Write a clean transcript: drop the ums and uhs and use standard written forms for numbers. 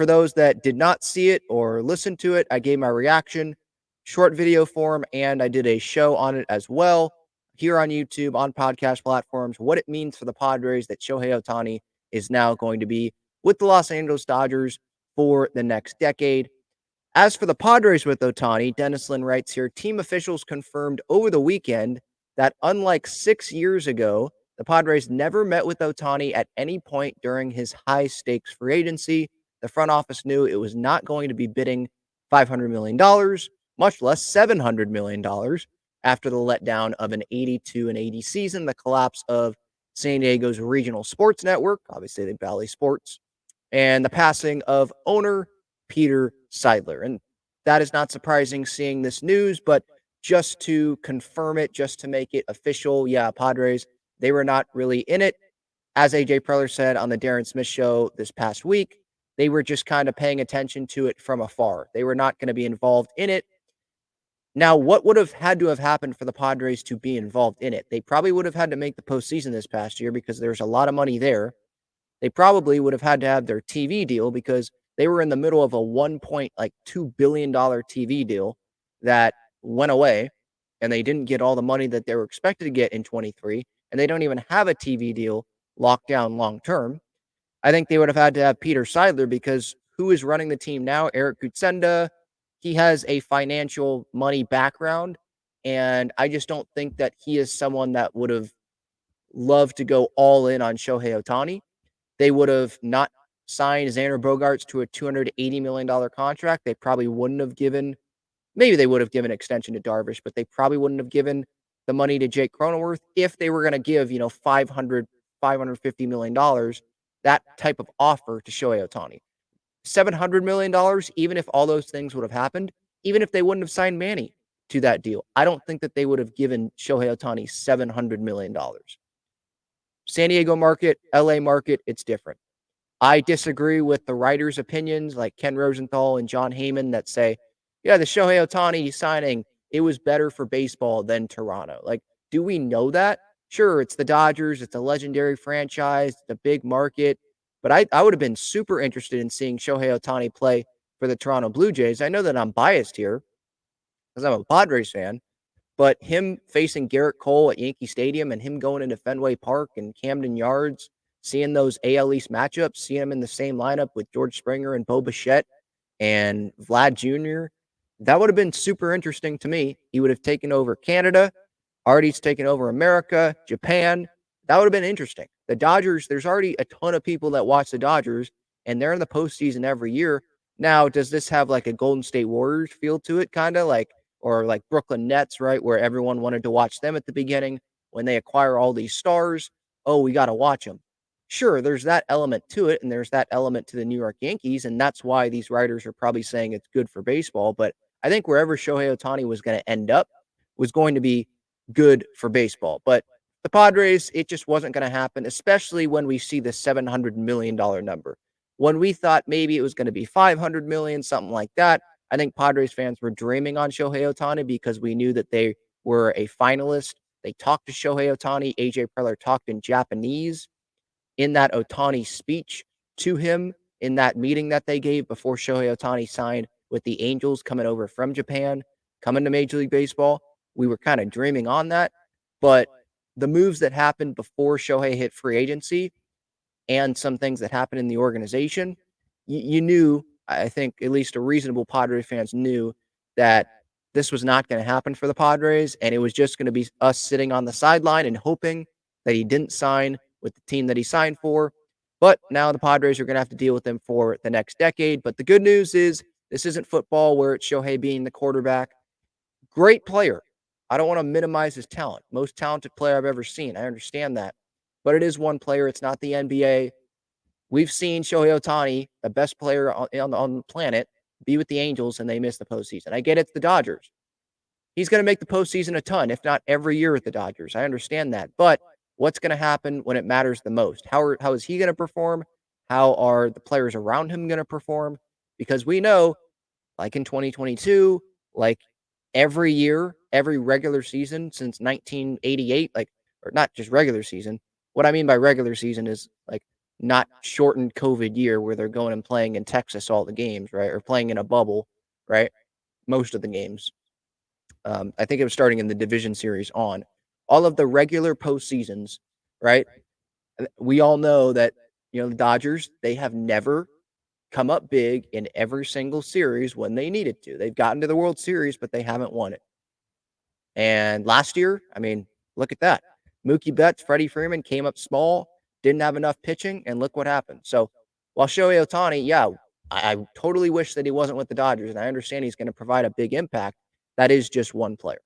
For those that did not see it or listen to it, I gave my reaction, short video form, and I did a show on it as well here on YouTube, on podcast platforms, what it means for the Padres that Shohei Ohtani is now going to be with the Los Angeles Dodgers for the next decade. As for the Padres with Ohtani, Dennis Lin writes here, team officials confirmed over the weekend that unlike 6 years ago, the Padres never met with Ohtani at any point during his high-stakes free agency. The front office knew it was not going to be bidding $500 million, much less $700 million, after the letdown of an 82-80 season, the collapse of San Diego's regional sports network, obviously the Valley Sports, and the passing of owner Peter Seidler. And that is not surprising seeing this news, but just to confirm it, just to make it official, yeah, Padres, they were not really in it. As AJ Preller said on the Darren Smith show this past week, they were just kind of paying attention to it from afar. They were not going to be involved in it. Now, what would have had to have happened for the Padres to be involved in it? They probably would have had to make the postseason this past year because there's a lot of money there. They probably would have had to have their TV deal because they were in the middle of a $1.2 billion TV deal that went away, and they didn't get all the money that they were expected to get in 23, and they don't even have a TV deal locked down long term. I think they would have had to have Peter Seidler because who is running the team now? Eric Kutsenda. He has a financial money background, and I just don't think that he is someone that would have loved to go all in on Shohei Ohtani. They would have not signed Xander Bogaerts to a $280 million contract. They probably wouldn't have given, maybe they would have given extension to Darvish, but they probably wouldn't have given the money to Jake Cronenworth if they were going to give, $550 million, that type of offer to Shohei Ohtani. $700 million, even if all those things would have happened, even if they wouldn't have signed Manny to that deal, I don't think that they would have given Shohei Ohtani $700 million. San Diego market, LA market, it's different. I disagree with the writers' opinions like Ken Rosenthal and John Heyman that say, yeah, the Shohei Ohtani signing, it was better for baseball than Toronto. Like, do we know that? Sure, it's the Dodgers. It's a legendary franchise. It's a big market. But I would have been super interested in seeing Shohei Ohtani play for the Toronto Blue Jays. I know that I'm biased here because I'm a Padres fan, but him facing Garrett Cole at Yankee Stadium and him going into Fenway Park and Camden Yards, seeing those AL East matchups, seeing him in the same lineup with George Springer and Bo Bichette and Vlad Jr., that would have been super interesting to me. He would have taken over Canada. Artie's taken over America, Japan. That would have been interesting. The Dodgers, there's already a ton of people that watch the Dodgers, and they're in the postseason every year. Now, does this have like a Golden State Warriors feel to it, kind of like, or like Brooklyn Nets, right, where everyone wanted to watch them at the beginning when they acquire all these stars? Oh, we got to watch them. Sure, there's that element to it, and there's that element to the New York Yankees, and that's why these writers are probably saying it's good for baseball. But I think wherever Shohei Ohtani was going to end up was going to be good for baseball. But the Padres, it just wasn't going to happen, especially when we see the $700 million number. When we thought maybe it was going to be $500 million, something like that, I think Padres fans were dreaming on Shohei Ohtani because we knew that they were a finalist. They talked to Shohei Ohtani. AJ Preller talked in Japanese in that Ohtani speech to him in that meeting that they gave before Shohei Ohtani signed with the Angels coming over from Japan, coming to Major League Baseball. We were kind of dreaming on that. But the moves that happened before Shohei hit free agency and some things that happened in the organization, you knew, I think at least a reasonable Padres fans knew that this was not going to happen for the Padres, and it was just going to be us sitting on the sideline and hoping that he didn't sign with the team that he signed for. But now the Padres are going to have to deal with him for the next decade. But the good news is this isn't football where it's Shohei being the quarterback. Great player. I don't want to minimize his talent. Most talented player I've ever seen. I understand that. But it is one player. It's not the NBA. We've seen Shohei Ohtani, the best player on the planet, be with the Angels, and they miss the postseason. I get it's the Dodgers. He's going to make the postseason a ton, if not every year with the Dodgers. I understand that. But what's going to happen when it matters the most? How is he going to perform? How are the players around him going to perform? Because we know, like in 2022, like every year, every regular season since 1988, or not just regular season. What I mean by regular season is like not shortened COVID year where they're going and playing in Texas all the games, right? Or playing in a bubble, right? Most of the games. I think it was starting in the division series on. All of the regular postseasons, right? We all know that, the Dodgers, they have never come up big in every single series when they needed to. They've gotten to the World Series, but they haven't won it. And last year, I mean, look at that. Mookie Betts, Freddie Freeman came up small, didn't have enough pitching, and look what happened. So while Shohei Ohtani, yeah, I totally wish that he wasn't with the Dodgers, and I understand he's going to provide a big impact. That is just one player.